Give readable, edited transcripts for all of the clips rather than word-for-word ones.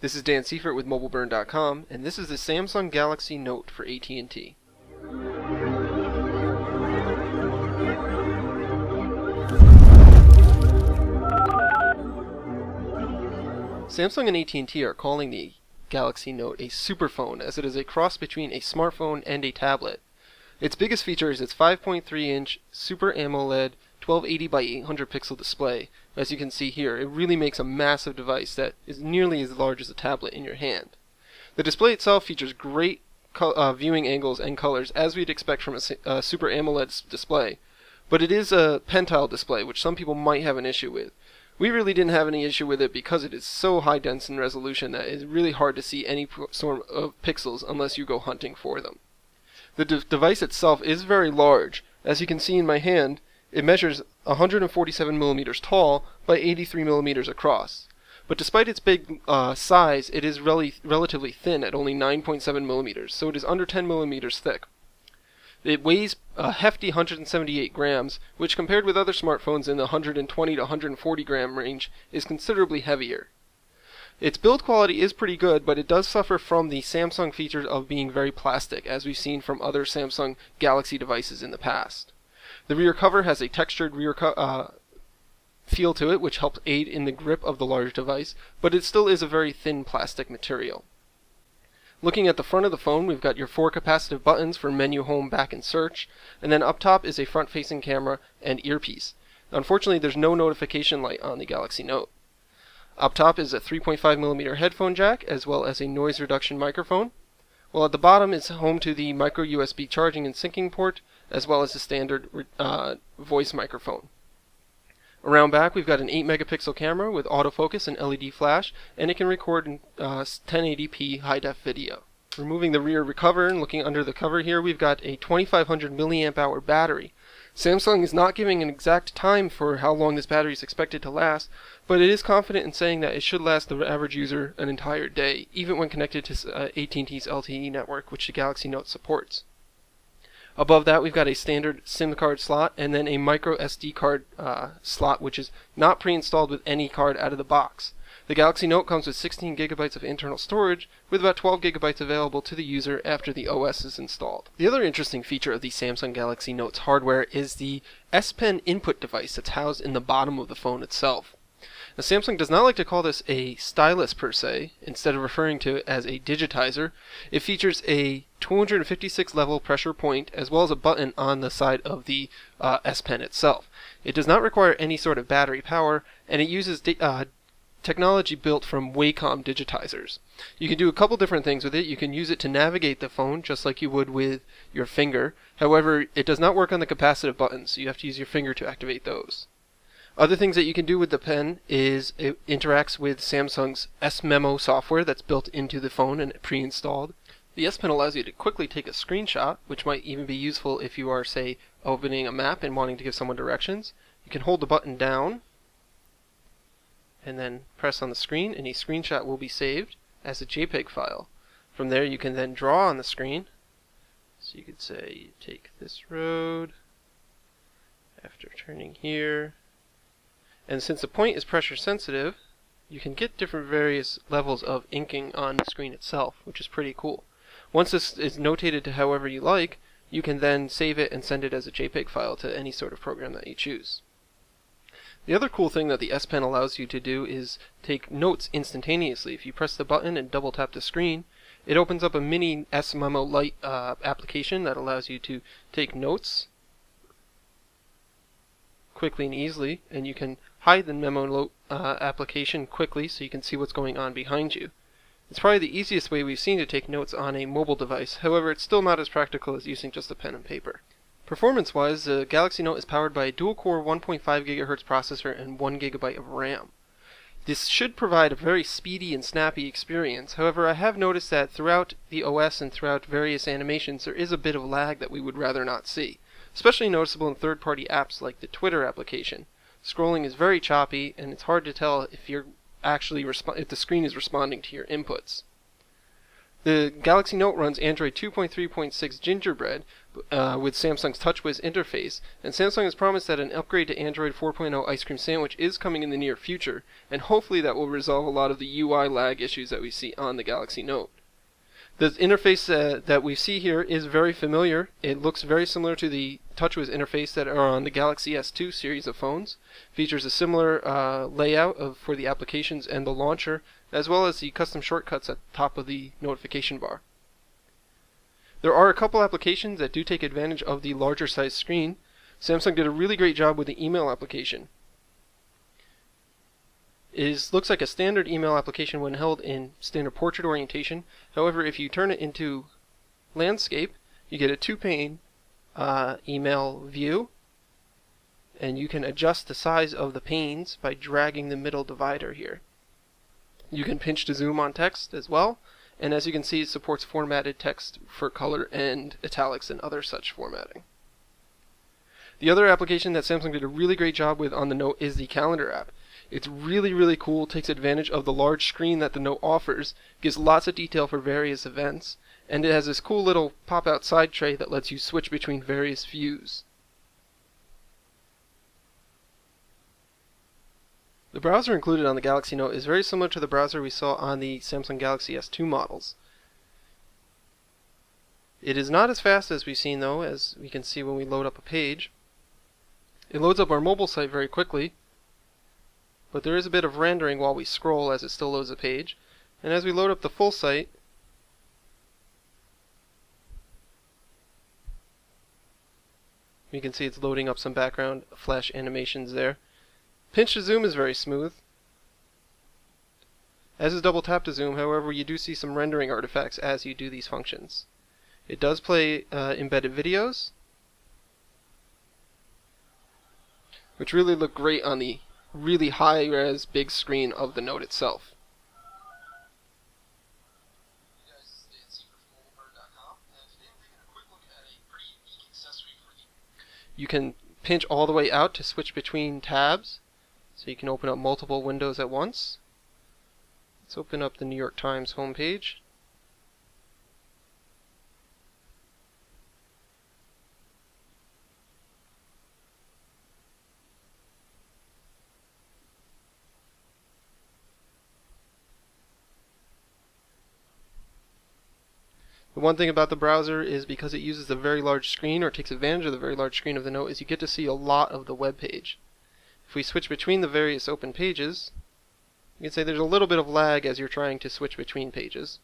This is Dan Seifert with mobileburn.com, and this is the Samsung Galaxy Note for AT&T. Samsung and AT&T are calling the Galaxy Note a superphone, as it is a cross between a smartphone and a tablet. Its biggest feature is its 5.3-inch Super AMOLED 1280 by 800 pixel display. As you can see here, it really makes a massive device that is nearly as large as a tablet in your hand. The display itself features great viewing angles and colors, as we'd expect from a Super AMOLED display, but it is a pentile display, which some people might have an issue with. We really didn't have any issue with it because it is so high dense in resolution that it's really hard to see any sort of pixels unless you go hunting for them. The device itself is very large. As you can see in my hand, it measures 147 millimeters tall by 83 millimeters across. But despite its big size, it is relatively thin at only 9.7 millimeters, so it is under 10 millimeters thick. It weighs a hefty 178 grams, which compared with other smartphones in the 120 to 140 gram range is considerably heavier. Its build quality is pretty good, but it does suffer from the Samsung features of being very plastic, as we've seen from other Samsung Galaxy devices in the past. The rear cover has a textured rear feel to it, which helps aid in the grip of the large device, but it still is a very thin plastic material. Looking at the front of the phone, we've got your 4 capacitive buttons for menu, home, back, and search, and then up top is a front-facing camera and earpiece. Unfortunately, there's no notification light on the Galaxy Note. Up top is a 3.5mm headphone jack, as well as a noise reduction microphone, while at the bottom is home to the micro USB charging and syncing port, as well as a standard voice microphone. Around back, we've got an 8-megapixel camera with autofocus and LED flash, and it can record in 1080p high-def video. Removing the rear cover and looking under the cover here, we've got a 2500 milliamp hour battery. Samsung is not giving an exact time for how long this battery is expected to last, but it is confident in saying that it should last the average user an entire day, even when connected to AT&T's LTE network, which the Galaxy Note supports. Above that, we've got a standard SIM card slot and then a micro SD card slot, which is not pre-installed with any card out of the box. The Galaxy Note comes with 16 gigabytes of internal storage, with about 12 gigabytes available to the user after the OS is installed. The other interesting feature of the Samsung Galaxy Note's hardware is the S Pen input device that's housed in the bottom of the phone itself. Now, Samsung does not like to call this a stylus per se. Instead of referring to it as a digitizer, it features a 256 level pressure point as well as a button on the side of the S Pen itself. It does not require any sort of battery power, and it uses technology built from Wacom digitizers. You can do a couple different things with it. You can use it to navigate the phone just like you would with your finger. However, it does not work on the capacitive buttons, so you have to use your finger to activate those. Other things that you can do with the pen is it interacts with Samsung's S-Memo software that's built into the phone and pre-installed. The S Pen allows you to quickly take a screenshot, which might even be useful if you are, say, opening a map and wanting to give someone directions. You can hold the button down and then press on the screen, and a screenshot will be saved as a JPEG file. From there you can then draw on the screen. So you could say you take this road after turning here. And since the point is pressure sensitive, you can get different various levels of inking on the screen itself, which is pretty cool. Once this is notated to however you like, you can then save it and send it as a JPEG file to any sort of program that you choose. The other cool thing that the S Pen allows you to do is take notes instantaneously. If you press the button and double tap the screen, it opens up a mini S-Memo Lite application that allows you to take notes quickly and easily, and you can hide the memo application quickly so you can see what's going on behind you. It's probably the easiest way we've seen to take notes on a mobile device. However, it's still not as practical as using just a pen and paper. Performance-wise, the Galaxy Note is powered by a dual-core 1.5 GHz processor and 1 GB of RAM. This should provide a very speedy and snappy experience. However, I have noticed that throughout the OS and throughout various animations, there is a bit of lag that we would rather not see, especially noticeable in third-party apps like the Twitter application. Scrolling is very choppy, and it's hard to tell if you're actually if the screen is responding to your inputs. The Galaxy Note runs Android 2.3.6 Gingerbread with Samsung's TouchWiz interface, and Samsung has promised that an upgrade to Android 4.0 Ice Cream Sandwich is coming in the near future, and hopefully that will resolve a lot of the UI lag issues that we see on the Galaxy Note. The interface that we see here is very familiar. It looks very similar to the TouchWiz interface that are on the Galaxy S2 series of phones. Features a similar layout for the applications and the launcher, as well as the custom shortcuts at the top of the notification bar. There are a couple applications that do take advantage of the larger size screen. Samsung did a really great job with the email application. It looks like a standard email application when held in standard portrait orientation. However, if you turn it into landscape, you get a two-pane email view, and you can adjust the size of the panes by dragging the middle divider here. You can pinch to zoom on text as well, and as you can see, it supports formatted text for color and italics and other such formatting. The other application that Samsung did a really great job with on the Note is the Calendar app. It's really cool, takes advantage of the large screen that the Note offers, gives lots of detail for various events, and it has this cool little pop-out side tray that lets you switch between various views. The browser included on the Galaxy Note is very similar to the browser we saw on the Samsung Galaxy S2 models. It is not as fast as we've seen though, as we can see when we load up a page. It loads up our mobile site very quickly, but there is a bit of rendering while we scroll as it still loads a page. And as we load up the full site, we can see it's loading up some background flash animations there. Pinch to zoom is very smooth, as is double tap to zoom. However, you do see some rendering artifacts as you do these functions. It does play embedded videos, which really look great on the really high-res big screen of the Note itself. You can pinch all the way out to switch between tabs, so you can open up multiple windows at once. Let's open up the New York Times homepage. The one thing about the browser is because it uses a very large screen, or takes advantage of the very large screen of the Note, is you get to see a lot of the web page. If we switch between the various open pages, you can say there's a little bit of lag as you're trying to switch between pages,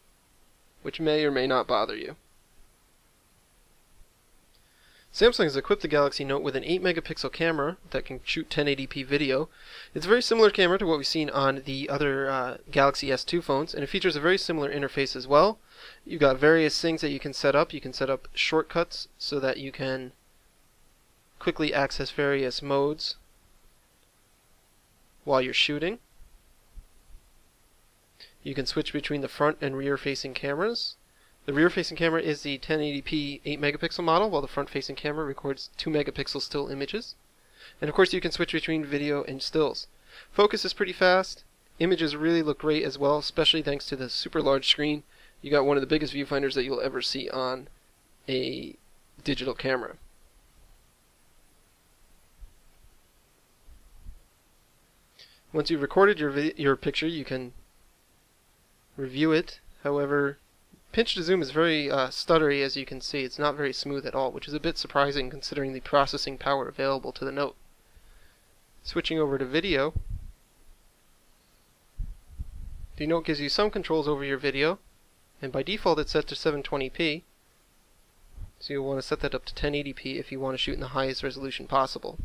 which may or may not bother you. Samsung has equipped the Galaxy Note with an 8 megapixel camera that can shoot 1080p video. It's a very similar camera to what we've seen on the other Galaxy S2 phones, and it features a very similar interface as well. You've got various things that you can set up. You can set up shortcuts so that you can quickly access various modes while you're shooting. You can switch between the front and rear facing cameras. The rear facing camera is the 1080p 8 megapixel model, while the front facing camera records 2 megapixel still images. And of course you can switch between video and stills. Focus is pretty fast. Images really look great as well, especially thanks to the super large screen. You got one of the biggest viewfinders that you'll ever see on a digital camera. Once you've recorded your picture, you can review it. However, pinch to zoom is very stuttery, as you can see. It's not very smooth at all, which is a bit surprising considering the processing power available to the Note. Switching over to video, the Note gives you some controls over your video, and by default it's set to 720p, so you'll want to set that up to 1080p if you want to shoot in the highest resolution possible.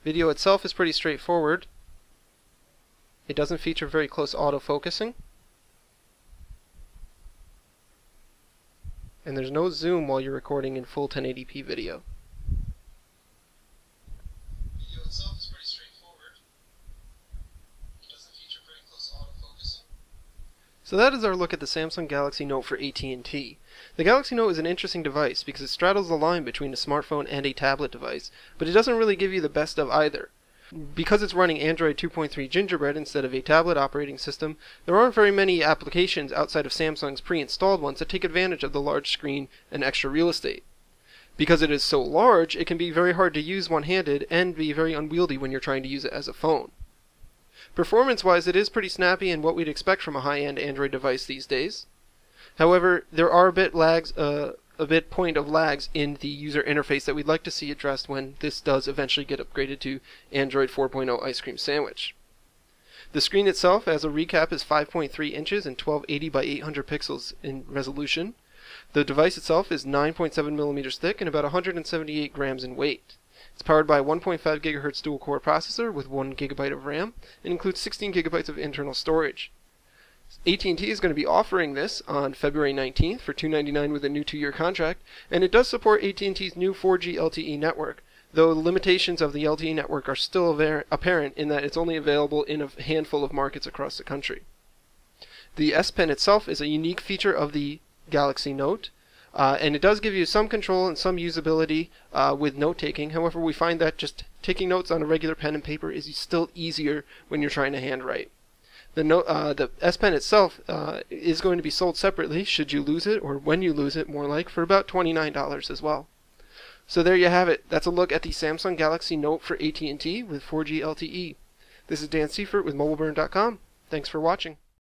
Video itself is pretty straightforward. It doesn't feature very close autofocusing, and there's no zoom while you're recording in full 1080p video. Video itself is pretty straightforward. It doesn't feature very close autofocusing. So that is our look at the Samsung Galaxy Note for AT&T. The Galaxy Note is an interesting device because it straddles the line between a smartphone and a tablet device, but it doesn't really give you the best of either. Because it's running Android 2.3 Gingerbread instead of a tablet operating system, there aren't very many applications outside of Samsung's pre-installed ones that take advantage of the large screen and extra real estate. Because it is so large, it can be very hard to use one-handed and be very unwieldy when you're trying to use it as a phone. Performance-wise, it is pretty snappy and what we'd expect from a high-end Android device these days. However, there are a bit point of lags in the user interface that we'd like to see addressed when this does eventually get upgraded to Android 4.0 Ice Cream Sandwich. The screen itself, as a recap, is 5.3 inches and 1280 by 800 pixels in resolution. The device itself is 9.7 millimeters thick and about 178 grams in weight. It's powered by a 1.5 GHz dual-core processor with 1 GB of RAM and includes 16 GB of internal storage. AT&T is going to be offering this on February 19th for $299 with a new 2-year contract, and it does support AT&T's new 4G LTE network, though the limitations of the LTE network are still apparent in that it's only available in a handful of markets across the country. The S Pen itself is a unique feature of the Galaxy Note, and it does give you some control and some usability with note-taking. However, we find that just taking notes on a regular pen and paper is still easier when you're trying to handwrite. The S Pen itself is going to be sold separately should you lose it, or when you lose it, more like, for about $29 as well. So there you have it. That's a look at the Samsung Galaxy Note for AT&T with 4G LTE. This is Dan Seifert with mobileburn.com. Thanks for watching.